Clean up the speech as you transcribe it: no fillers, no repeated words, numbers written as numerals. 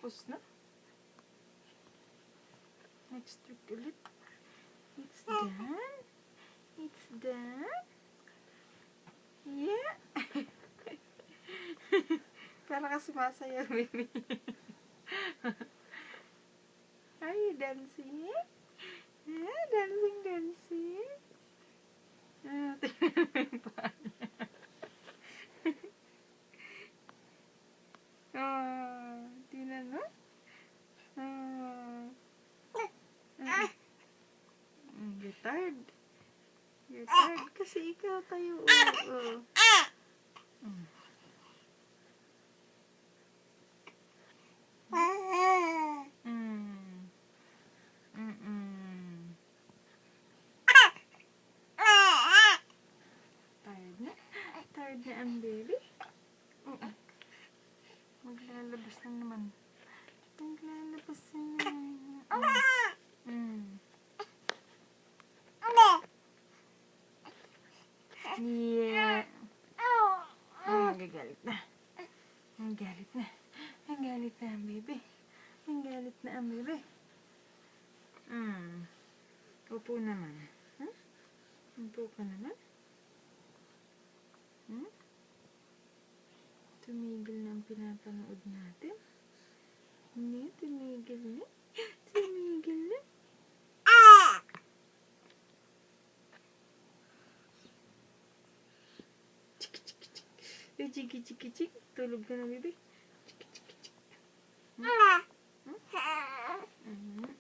Tapos na. Next week ulit. It's done. It's done. Yeah. Para ka sumasayaw, baby. Are you dancing? Yeah, dancing, dancing. Ah, tingnan mo yung paa niya. Tingnan mo. You're tired. You're tired kasi ikaw tayo. Tired na? Tired na ang baby? Maglalabas lang naman. Maglalabas na naman. Yeah. Nagagalit na. Ang galit na. Ang galit na ang baby. Ang galit na ang baby. Upo naman. Upo ka naman. Tumigil na ang pinapanood natin. Hindi, tumigil na. Tumigil na. Chiki, chiki, chiki. Chiki, chiki, chiki. Tulog ka na, baby.